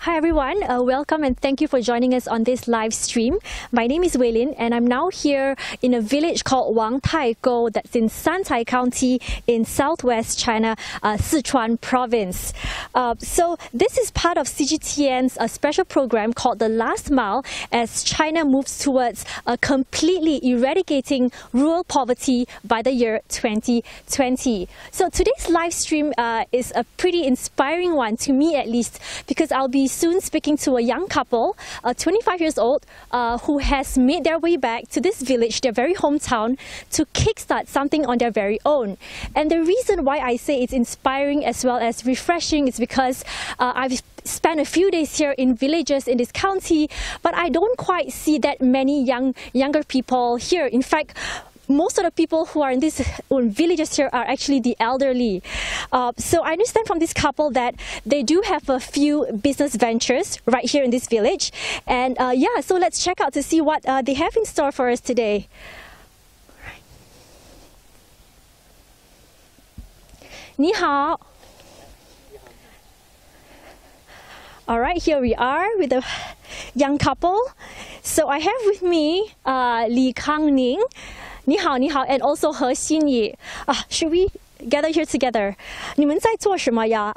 Hi everyone, welcome and thank you for joining us on this live stream. My name is Lynn and I'm now here in a village called Wangtaigou that's in Santai County in southwest China, Sichuan Province. So this is part of CGTN's special program called The Last Mile as China moves towards completely eradicating rural poverty by the year 2020. So today's live stream is a pretty inspiring one, to me at least, because I'll be soon speaking to a young couple, 25 years old, who has made their way back to this village, their very hometown, to kickstart something on their very own. And the reason why I say it's inspiring as well as refreshing is because I've spent a few days here in villages in this county, but I don't quite see that many younger people here. In fact, most of the people who are in these villages here are actually the elderly. So I understand from this couple that they do have a few business ventures right here in this village. And yeah, so let's check out to see what they have in store for us today. Ni hao. All right, here we are with a young couple. So I have with me Kangning, Ni hao, and also He Xinyi. Should we gather here together? 你们在做什么呀?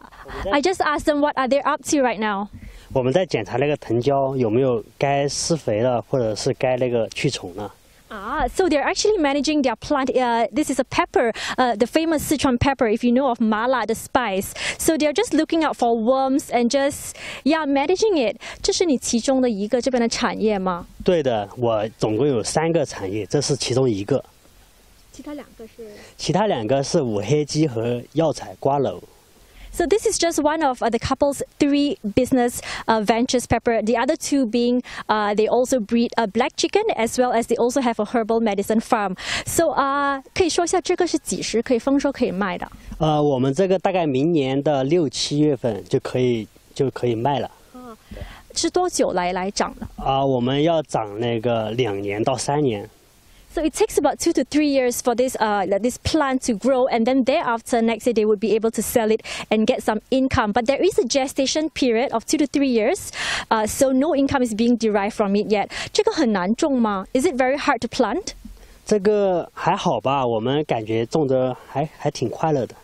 I just asked them what are they up to right now. 我们在检查那个藤椒有没有该施肥了，或者是该那个去虫了。So they're actually managing their plant. This is a pepper, the famous Sichuan pepper, if you know of mala, the spice. So they're just looking out for worms and just, yeah, managing it. 这是你其中的一个这边的产业吗？对的，我总共有3个产业，这是其中一个。其他2个是？其他2个是五黑鸡和药材瓜蒌。So this is just one of the couple's 3 business ventures, pepper. The other 2 being they also breed a black chicken as well as they also have a herbal medicine farm. So 可以说一下这个是几时可以丰收可以卖的？我们这个大概明年的6、7月份就可以卖了。是多久来长的？我们要长那个2年到3年。So it takes about 2 to 3 years for this plant to grow, and then thereafter, next year they would be able to sell it and get some income. But there is a gestation period of 2 to 3 years, so no income is being derived from it yet. 这个很难种吗? Is it very hard to plant? 这个还好吧，我们感觉种得还挺快乐的。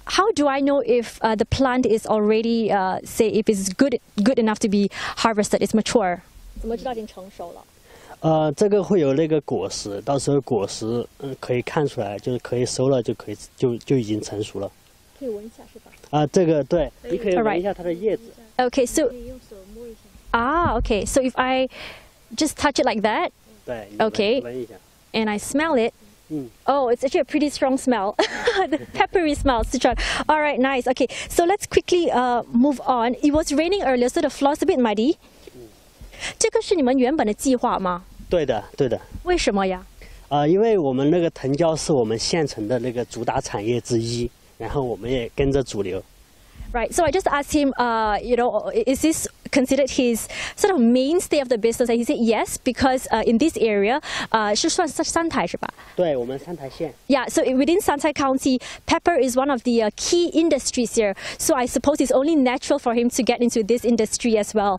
How do I know if the plant is already, say, if it's good enough to be harvested, it's mature? 怎么知道已经成熟了？这个会有那个果实，到时候果实可以看出来，就是可以收了，就已经成熟了。可以闻一下是吧？这个对，你可以闻一下它的叶子。Okay, so okay, so if I just touch it like that, 对 ，okay, 闻一下 and I smell it. Oh, it's actually a pretty strong smell. The peppery smell, Sichuan. All right, nice. Okay, so let's quickly move on. It was raining earlier, so the floor's a bit muddy. 这个是你们原本的计划吗？对的，对的。为什么呀？因为我们那个藤椒是我们县城的那个主打产业之一，然后我们也跟着主流。Right. So I just asked him, you know, is this considered his sort of mainstay of the business? And he said yes, because in this area, 是算Santai是吧？对，我们Santai县。Yeah. So within Santai County, pepper is one of the key industries here. So I suppose it's only natural for him to get into this industry as well.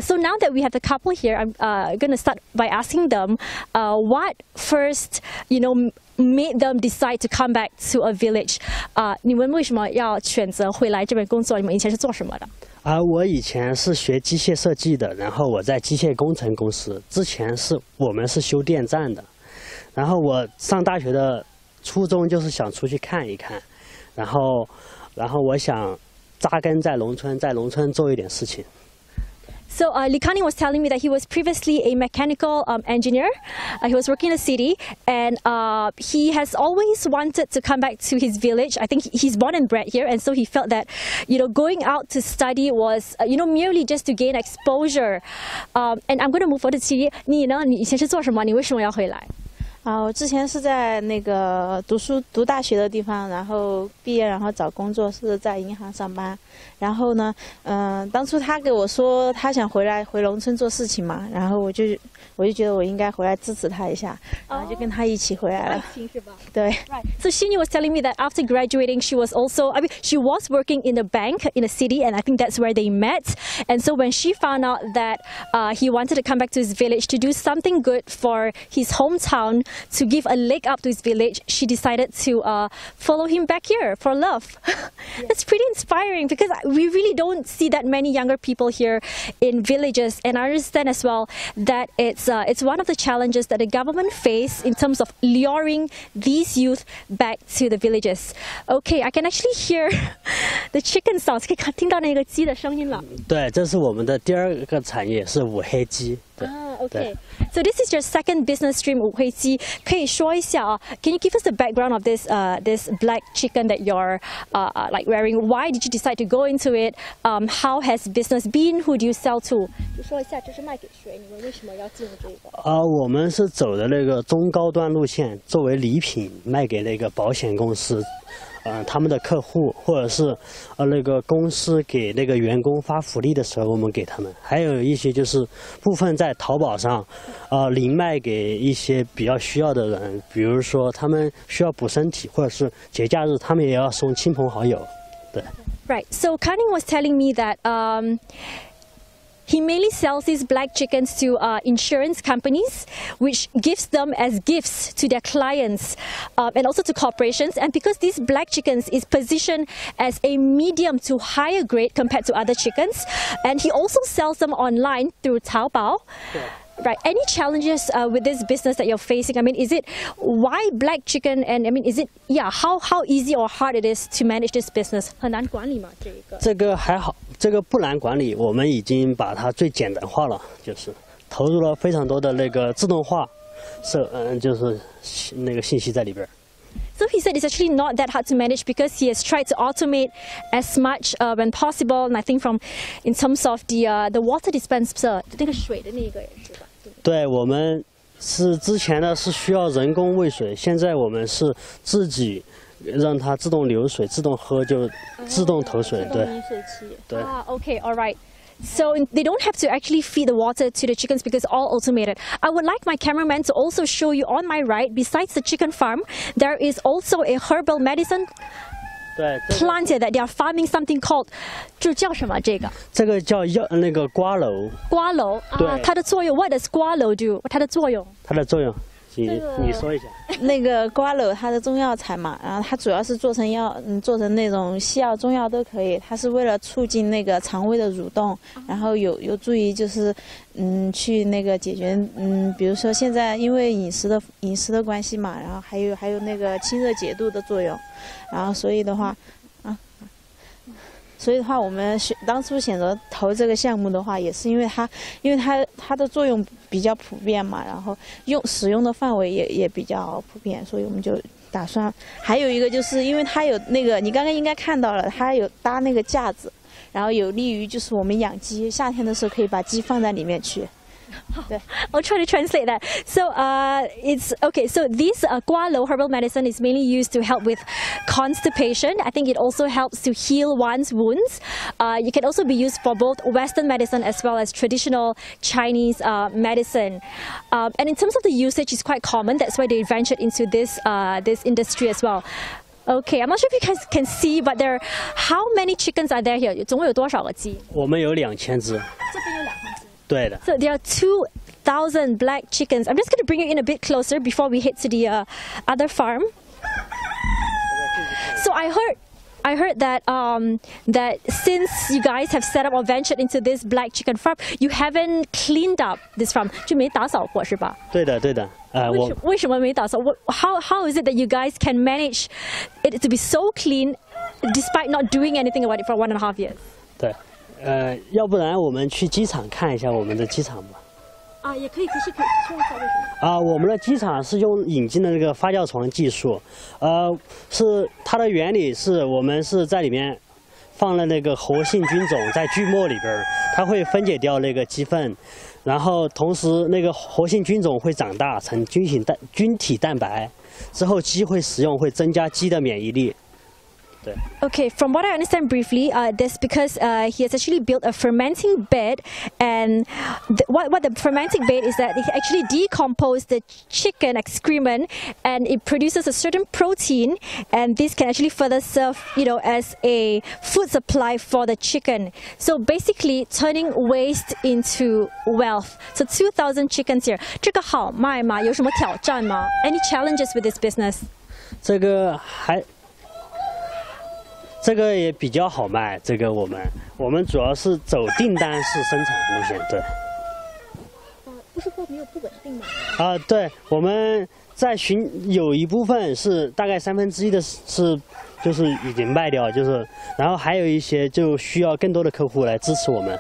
So now that we have the couple here, I'm going to start by asking them what first, you know, made them decide to come back to a village. 你们为什么要选择回来这边工作？你们以前是做什么的？我以前是学机械设计的，然后我在机械工程公司。之前我们是修电站的，然后我上大学的初衷就是想出去看一看，然后我想扎根在农村，在农村做一点事情。So Kangning was telling me that he was previously a mechanical engineer. He was working in the city, and he has always wanted to come back to his village. I think he's born and bred here, and so he felt that, you know, going out to study was, you know, merely just to gain exposure. And I'm going to move forward to 你呢？你以前是做什么？你为什么要回来？我之前是在那个读大学的地方，然后毕业，然后找工作是在银行上班。然后呢，当初他给我说他想回农村做事情嘛，然后我就觉得我应该回来支持他一下，然后就跟他一起回来了。对。Right. So Xinyi was telling me that after graduating, she was working in a bank in a city, and I think that's where they met. And so when she found out that he wanted to come back to his village to do something good for his hometown, to give a leg up to his village, she decided to follow him back here for love. That's pretty inspiring because we really don't see that many younger people here in villages, and I understand as well that it's one of the challenges that the government face in terms of luring these youth back to the villages. Okay, I can actually hear the chicken sounds. 可以听到那个鸡的声音了。对，这是我们的第二个产业，是五黑鸡。Okay. So this is your second business stream, 五黑鸡。可以说一下啊 ？Can you give us the background of this black chicken that you're like wearing? Why did you decide to go into it? How has business been? Who do you sell to? 就说一下，这是卖给谁？你们为什么要进入这个？我们是走的那个中高端路线，作为礼品卖给那个保险公司。他们的客户，或者是那个公司给那个员工发福利的时候，我们给他们。还有一些就是部分在淘宝上，零卖给一些比较需要的人，比如说他们需要补身体，或者是节假日，他们也要送亲朋好友。对。Right. So Kangning was telling me that he mainly sells these black chickens to insurance companies, which gives them as gifts to their clients and also to corporations. And because these black chickens is positioned as a medium to higher grade compared to other chickens, and he also sells them online through Taobao. Yeah. Right. Any challenges with this business that you're facing? I mean, is it why black chicken? And I mean, is it how easy or hard it is to manage this business? 很难管理吗？这个还好，这个不难管理，我们已经把它最简单化了，就是投入了非常多的那个自动化，就是那个信息在里边。So he said it's actually not that hard to manage because he has tried to automate as much when possible. And I think in terms of the water dispenser, 那个水的那个也是吧？对，我们之前呢是需要人工喂水，现在我们是自己让它自动流水、自动喝就自动投水。对。对。Okay, all right. So they don't have to actually feed the water to the chickens because it's all automated. I would like my cameraman to also show you on my right, besides the chicken farm, there is also a herbal medicine plant that they are farming something called 这叫什么这个？这个叫那个瓜蒌。瓜蒌啊，它的作用 What does 瓜蒌 do？ 它的作用？你说一下。那个瓜蒌它的中药材嘛，然后它主要是做成药，做成那种西药、中药都可以。它是为了促进那个肠胃的蠕动，然后有助于就是去那个解决比如说现在因为饮食的关系嘛，然后还有那个清热解毒的作用，然后所以的话我们当初选择投这个项目的话，也是因为它的作用比较普遍嘛，然后使用的范围也比较普遍，所以我们就打算。还有一个就是因为它有那个，你刚刚应该看到了，它有搭那个架子，然后有利于就是我们养鸡，夏天的时候可以把鸡放在里面去。I'll try to translate that. So it's okay. So this gua lo herbal medicine is mainly used to help with constipation. I think it also helps to heal one's wounds. You can also be used for both Western medicine as well as traditional Chinese medicine. And in terms of the usage, it's quite common. That's why they ventured into this industry as well. Okay, I'm not sure if you guys can see, but how many chickens are there here? 总共有多少个鸡？我们有2000只。这边有2000只。对的。So there are 2,000 black chickens. I'm just going to bring you in a bit closer before we head to the other farm. So I heard that that since you guys have set up or ventured into this black chicken farm, you haven't cleaned up this farm. 就没打扫过是吧？对的。为什么没打扫？ How is it that you guys can manage it to be so clean despite not doing anything about it for 1.5 years? 对。要不然我们去机场看一下我们的机场吧。也可以，可是可以说一下为什么？我们的机场是用引进的那个发酵床技术，是它的原理是我们是在里面放了那个活性菌种在锯末里边，它会分解掉那个鸡粪，然后同时那个活性菌种会长大成菌体蛋白，之后鸡会食用，会增加鸡的免疫力。 Okay, from what I understand briefly, that's because he has actually built a fermenting bed, and what the fermenting bed is that it actually decomposes the chicken excrement, and it produces a certain protein, and this can actually further serve, as a food supply for the chicken. So basically, turning waste into wealth. So 2,000 chickens here. 这个好卖吗？有什么挑战吗？ Any challenges with this business? 这个也比较好卖，这个我们主要是走订单式生产路线，对。不是货没有不稳定吗？对，我们在有一部分是大概1/3的是就是已经卖掉，然后还有一些就需要更多的客户来支持我们。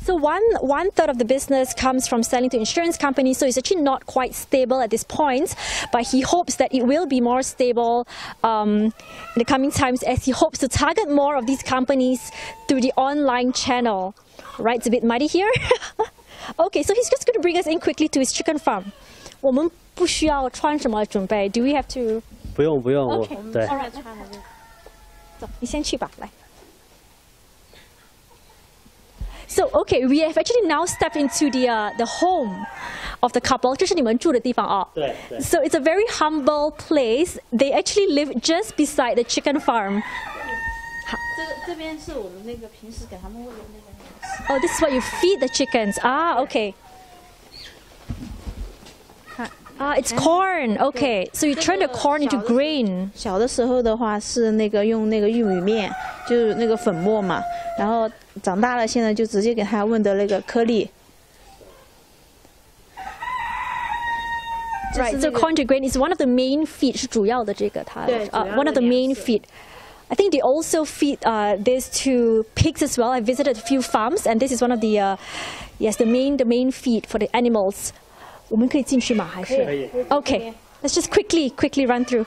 So one third of the business comes from selling to insurance companies, so it's actually not quite stable at this point, but he hopes that it will be more stable in the coming times as he hopes to target more of these companies through the online channel. Right, it's a bit muddy here. Okay, so he's just going to bring us in quickly to his chicken farm. 我们不需要穿什么准备 Do we have to? 不用， Okay. 对。走，你先去吧，来。 So okay, we have actually now stepped into the home of the couple. 这是你们住的地方啊。对。 So it's a very humble place. They actually live just beside the chicken farm. 好，这边是我们那个平时给他们喂的那个。 Oh, this is what you feed the chickens. Okay. 看。It's corn. Okay, so you turn the corn into grain. 小的时候的话是用那个玉米面，就是那个粉末嘛，然后长大了现在就直接给它问的那个颗粒。Right, so corn to grain is one of the main feed. 是主要的这个它。对， one of the main feed. I think they also feed this to pigs as well. I visited a few farms, and this is one of the the main feed for the animals. 我们可以进去吗？还是？可以。Okay, let's just quickly run through.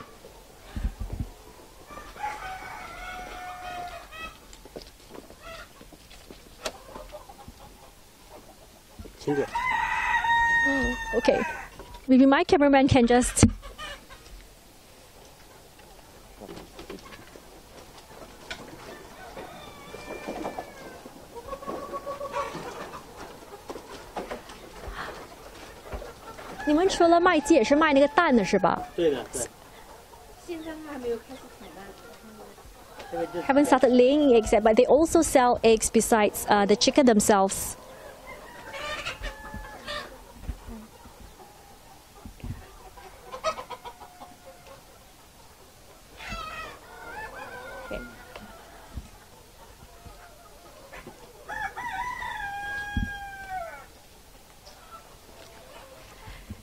请点。Okay, maybe my cameraman can just. 你们除了卖鸡，也是卖那个蛋的是吧？对的，对。现在还没有开始产蛋。 Haven't started laying eggs yet, but they also sell eggs besides the chicken themselves.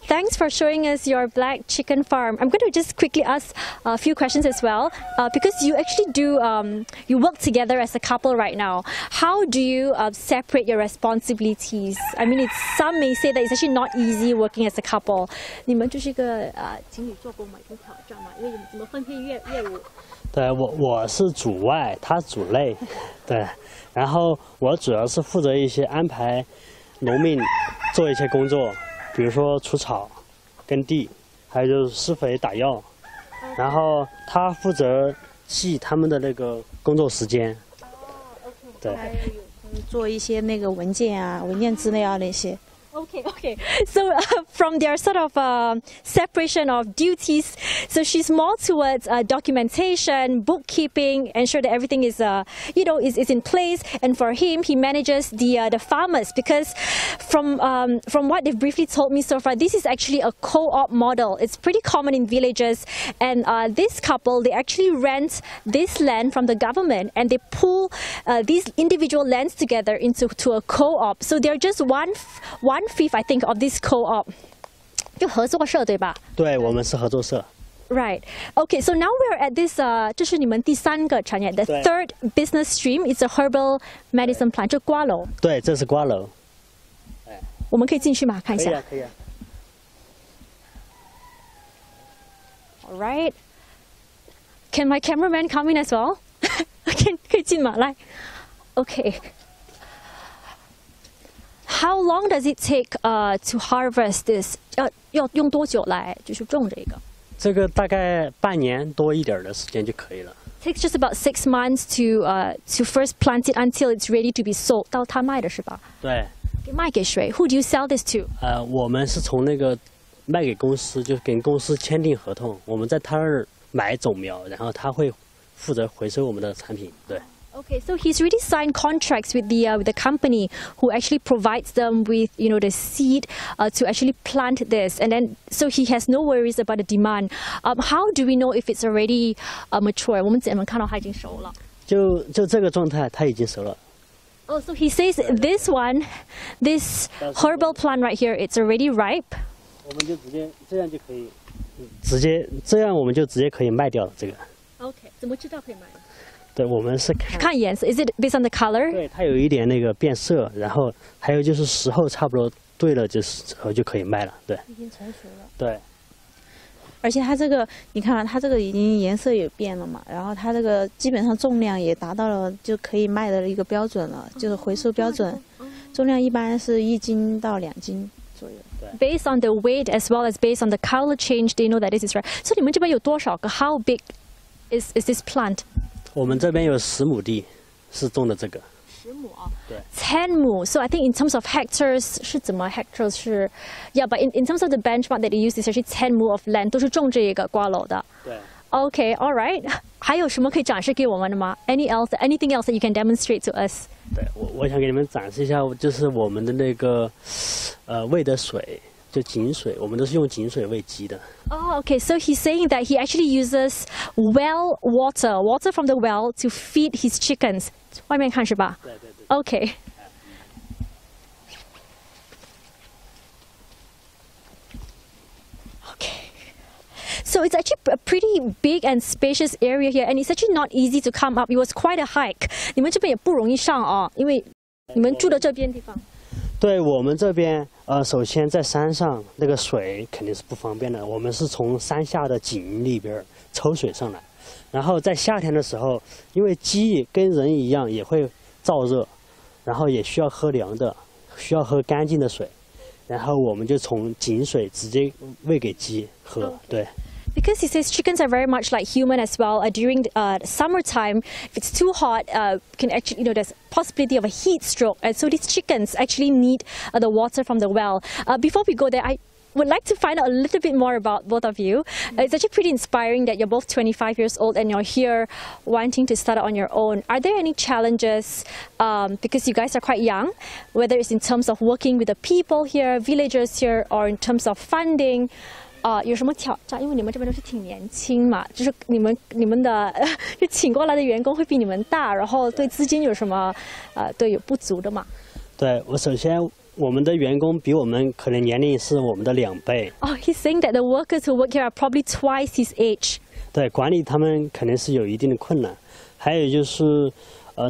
Thanks for showing us your black chicken farm. I'm going to just quickly ask a few questions as well, because you actually you work together as a couple right now. How do you separate your responsibilities? I mean, some may say that it's actually not easy working as a couple. 你们就是一个情侣做工嘛，有挑战嘛，因为怎么分配业务？对，我是主外，他主内，对，然后我主要是负责一些安排农民做一些工作。 比如说除草、耕地，还有就是施肥、打药，然后他负责记他们的那个工作时间。对。还有做一些那个文件啊、文件资料那些。 Okay. So from their sort of separation of duties, so she's more towards documentation, bookkeeping, ensure that everything is, is in place. And for him, he manages the farmers, because from what they've briefly told me so far, this is actually a co-op model. It's pretty common in villages, and this couple, they actually rent this land from the government, and they pool these individual lands together into a co-op. So they're just one fifth, I think, of this co-op. 就合作社对吧？对，我们是合作社。Right. Okay, so now we're at this. 这是你们第三个产业 the third business stream. It's a herbal medicine plant. 这瓜楼。对，这是瓜楼。我们可以进去吗？看一下。可以啊。 All right. Can my cameraman come in as well? 可以进吗？来。Okay. How long does it take to harvest this? 要用多久来就是种这个？这个大概半年多一点的时间就可以了。Takes just about 6 months to first plant it until it's ready to be sold. 到他卖的是吧？对。卖给谁 ？Who do you sell this to? 我们是从那个卖给公司，就跟公司签订合同，我们在他那儿买种苗，然后他会负责回收我们的产品。对。Okay, so he's already signed contracts with the company who actually provides them with the seed to actually plant this, and then so he has no worries about the demand. How do we know if it's already mature? 我们怎么看到它已经熟了？就这个状态，它已经熟了。Oh, so he says this herbal plant right here, it's already ripe. 我们就直接这样就可以，这样我们就直接可以卖掉了这个。Okay, 怎么知道可以卖？对，我们是看颜色 ，Is it based on the color? 对，它有一点那个变色，然后还有就是时候差不多对了，就是时候就可以卖了。对，已经成熟了。对。而且它这个，你看它这个已经颜色也变了嘛，然后它这个基本上重量也达到了就可以卖的一个标准了，就是回收标准。重量一般是1斤到2斤左右。Based on the weight as well as based on the color change, they know that this is right. So 你们这边有多少个 ？How big is this plant? 我们这边有10亩地是种的这个。10亩啊？对。10亩 ，So I think in terms of hectares 是怎么 hectares 是 ？Yeah, but in terms of the benchmark that they use is actually 10 亩 of land 都是种这个瓜蒌的。对。Okay, all right. 还有什么可以展示给我们的吗 ？Anything else that you can demonstrate to us? 对，我想给你们展示一下，就是我们的那个喂的水。就井水，我们都是用井水喂鸡的。Oh, okay. So he's saying that he actually uses well water from the well to feed his chickens. 外面看是吧？对对对。Okay. Okay. So it's actually a pretty big and spacious area here, and it's actually not easy to come up. It was quite a hike. 你们这边也不容易上啊，因为你们住的这边地方。对我们这边，首先在山上那个水肯定是不方便的，我们是从山下的井里边抽水上来，然后在夏天的时候，因为鸡跟人一样也会燥热，然后也需要喝凉的，需要喝干净的水，然后我们就从井水直接喂给鸡喝，对。Because he says chickens are very much like human as well. During summertime, if it's too hot, can actually there's possibility of a heat stroke, and so these chickens actually need the water from the well. Before we go there, I would like to find out a little bit more about both of you. It's actually pretty inspiring that you're both 25 years old and you're here wanting to start out on your own. Are there any challenges because you guys are quite young, whether it's in terms of working with the people here, villagers here, or in terms of funding? 有什么挑战？因为你们这边都是挺年轻嘛，就是你们的就请过来的员工会比你们大，然后对资金有什么对有不足的嘛？对，首先我们的员工比我们可能年龄是我们的2倍。Oh, he's saying that the workers who work here are probably twice his age. 对，管理他们肯定是有一定的困难。还有就是，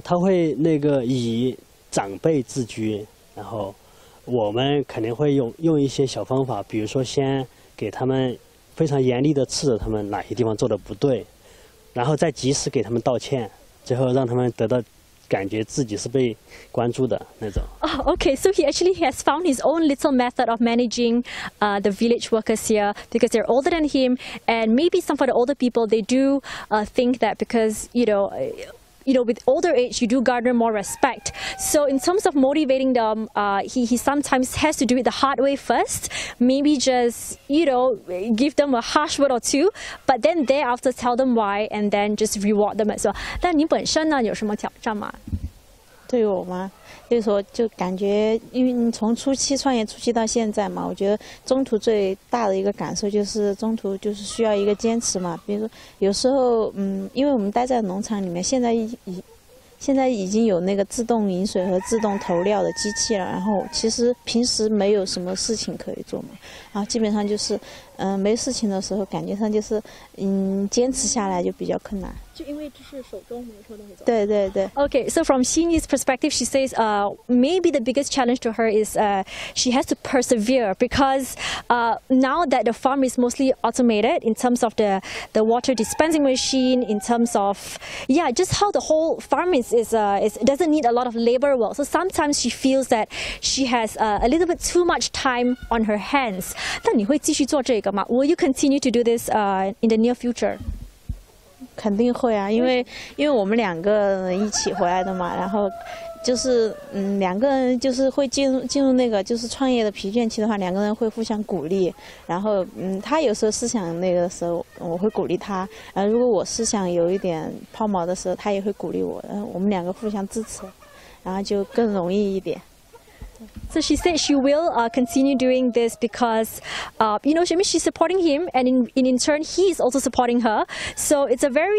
他会那个以长辈自居，然后我们肯定会用一些小方法，比如说先给他们非常严厉的斥责他们哪些地方做的不对，然后再及时给他们道歉，最后让他们得到感觉自己是被关注的那种。Oh, okay. So he actually has found his own little method of managing the village workers here because they're older than him, and maybe some for the older people they do think that because with older age, you do garner more respect. So in terms of motivating them, he sometimes has to do it the hard way first. Maybe just, give them a harsh word or two, but then thereafter tell them why and then just reward them as well. 但你本身呢有什么挑战吗？对我吗？就是说，就感觉，因为你从创业初期到现在嘛，我觉得中途最大的一个感受就是中途就是需要一个坚持嘛。比如说，有时候，因为我们待在农场里面，现在已经有那个自动饮水和自动投料的机器了，然后其实平时没有什么事情可以做嘛，然后基本上就是，没事情的时候，感觉上就是，坚持下来就比较困难。就因为这是手中没有东西做。对对对。Okay, so from Xinyi's perspective, she says maybe the biggest challenge to her is she has to persevere because now that the farm is mostly automated in terms of the water dispensing machine, in terms of just how the whole farm is doesn't need a lot of labor work. So sometimes she feels that she has a little bit too much time on her hands. 但你会继续做这个吗？ Will you continue to do this in the near future? 肯定会啊，因为我们2个人一起回来的嘛，然后就是2个人就是会进入那个就是创业的疲倦期的话，2个人会互相鼓励，然后他有时候思想那个时候我会鼓励他，如果我思想有一点抛锚的时候，他也会鼓励我，我们2个互相支持，然后就更容易一点。So she said she will continue doing this because, she's supporting him, and in turn, he is also supporting her. So it's a very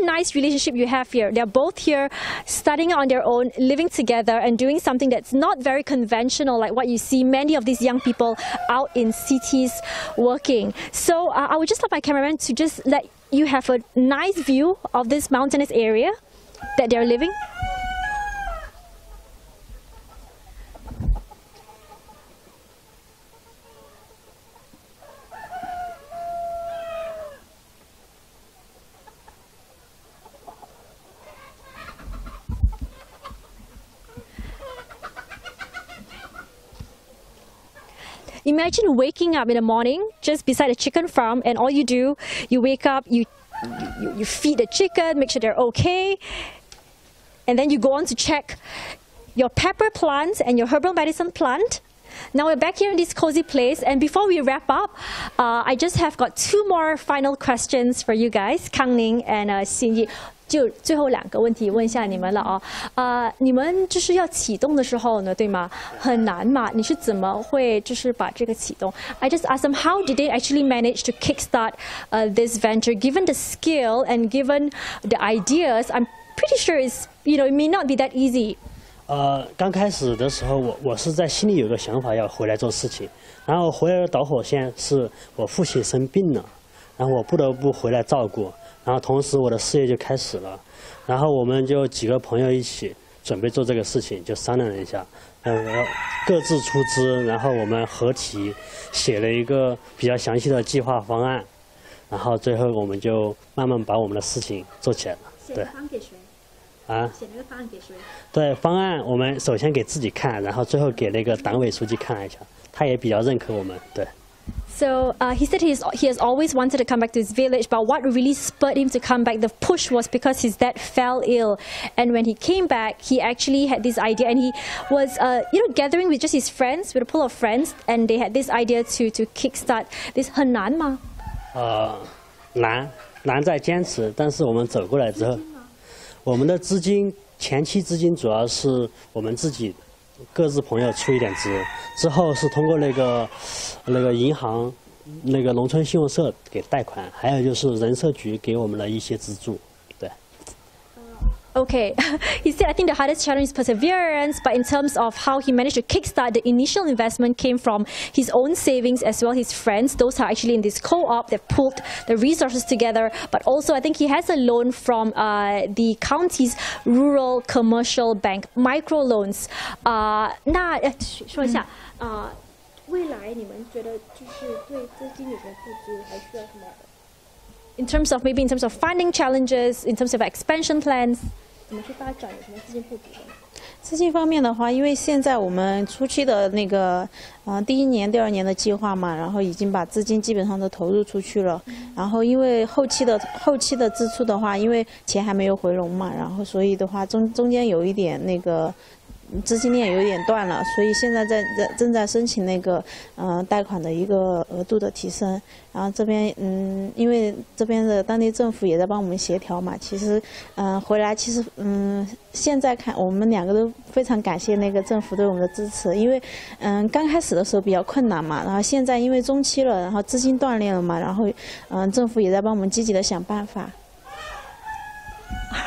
nice relationship you have here. They're both here studying on their own, living together and doing something that's not very conventional like what you see many of these young people out in cities working. So I would just like my cameraman to just let you have a nice view of this mountainous area that they're living. Imagine waking up in the morning just beside a chicken farm, and all you do, you wake up, you feed the chicken, make sure they're okay, and then you go on to check your pepper plant and your herbal medicine plant. Now we're back here in this cozy place, and before we wrap up, I just have got 2 more final questions for you guys, Kangning and Xinyi. 就最后2个问题问一下你们了你们就是要启动的时候呢，对吗？很难嘛？你是怎么会就是把这个启动 ？I just asked them how did they actually manage to kickstart this venture, given the skill and given the ideas. I'm pretty sure it may not be that easy. 刚开始的时候，我是在心里有个想法要回来做事情，然后回来的导火线是我父亲生病了，然后我不得不回来照顾。然后同时我的事业就开始了，然后我们就几个朋友一起准备做这个事情，就商量了一下，各自出资，然后我们合体写了一个比较详细的计划方案，然后最后我们就慢慢把我们的事情做起来了。对。写方案给谁？写那个方案给谁？对，方案我们首先给自己看，然后最后给那个党委书记看了一下，他也比较认可我们。对。So he said he has always wanted to come back to his village, but what really spurred him to come back, the push was because his dad fell ill. And when he came back, he actually had this idea, and he was, gathering with just his friends, with a pool of friends, and they had this idea to kickstart this. 很难吗？难在坚持，但是我们走过来之后，我们的前期资金主要是我们自己各自朋友出一点资，之后是通过那个银行、那个农村信用社给贷款，还有就是人社局给我们的一些资助。对。Okay, he said I think the hardest challenge is perseverance, but in terms of how he managed to kickstart, the initial investment came from his own savings as well as his friends. Those are actually in this co-op that pulled the resources together, but also I think he has a loan from the county's rural commercial bank, microloans. 那说一下未来你们觉得就是对资金有什么不足，还需要什么？In terms of funding challenges, in terms of expansion plans, 怎么去发展？有什么资金不足的？资金方面的话，因为现在我们初期的那个第1年、第2年的计划嘛，然后已经把资金基本上都投入出去了。然后因为后期的支出的话，因为钱还没有回笼嘛，然后所以的话中间有一点那个。资金链有点断了，所以现在正在申请那个贷款的一个额度的提升。然后这边因为这边的当地政府也在帮我们协调嘛，其实回来其实现在看我们2个都非常感谢那个政府对我们的支持，因为刚开始的时候比较困难嘛，然后现在因为中期了，然后资金断裂了嘛，然后政府也在帮我们积极的想办法。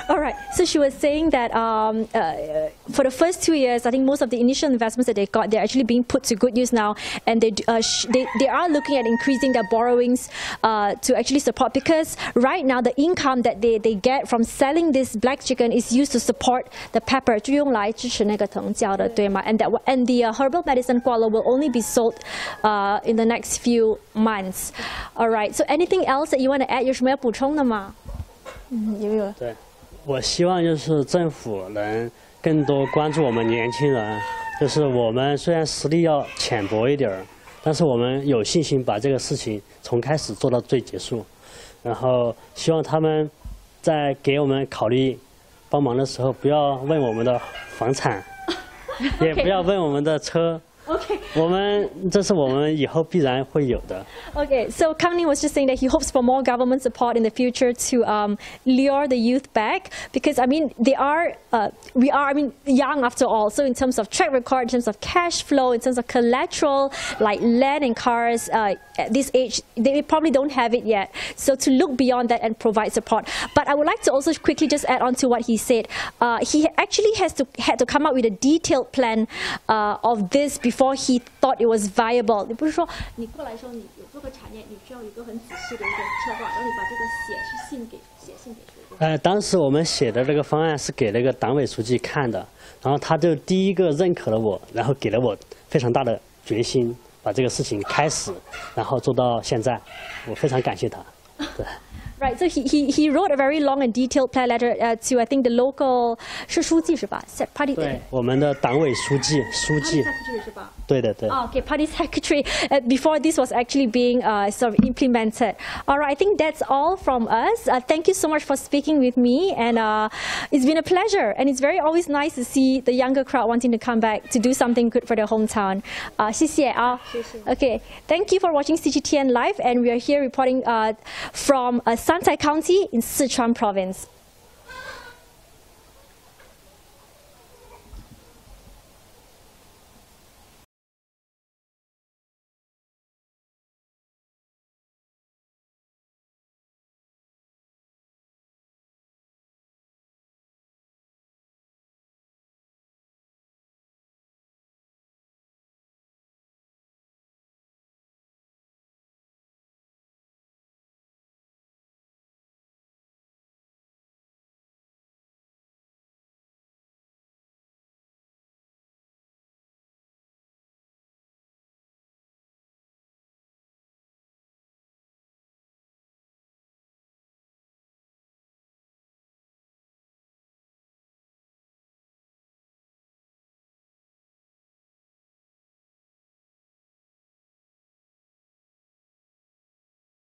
All right. So she was saying that for the first 2 years, I think most of the initial investments that they got, they're actually being put to good use now, and they are looking at increasing their borrowings to actually support, because right now the income that they get from selling this black chicken is used to support the pepper, 就用来支持那个藤椒的，对吗？ And the herbal medicine guava will only be sold in the next few months. All right. So anything else that you want to add? 有什么要补充的吗？也有。对。我希望就是政府能更多关注我们年轻人，就是我们虽然实力要浅薄一点儿，但是我们有信心把这个事情从开始做到最结束。然后希望他们在给我们考虑帮忙的时候，不要问我们的房产，也不要问我们的车。Okay. 这是我们以后必然会有的。Okay, so Kangning was just saying that he hopes for more government support in the future to lure the youth back, because I mean we are young after all. So in terms of track record, in terms of cash flow, in terms of collateral like land and cars, at this age they probably don't have it yet. So to look beyond that and provide support. But I would like to also quickly just add on to what he said. He actually had to come up with a detailed plan of this before he thought it was viable. 你不是说你过来说你有这个产业，你需要一个很仔细的一个策划，然后你把这个写信给谁？当时我们写的这个方案是给那个党委书记看的，然后他就第一个认可了我，然后给了我非常大的决心，把这个事情开始，然后做到现在，我非常感谢他。对。Right, so he wrote a very long and detailed plan letter to I think the local 是书记是吧 ？Party 对，我们的党委书记。Secretary 是吧？对的对。Okay, party secretary. Before this was actually being sort of implemented. All right, I think that's all from us. Thank you so much for speaking with me, and it's been a pleasure. And it's always nice to see the younger crowd wanting to come back to do something good for their hometown. 谢谢啊。Okay, thank you for watching CGTN Live, and we are here reporting from Santai County in Sichuan Province.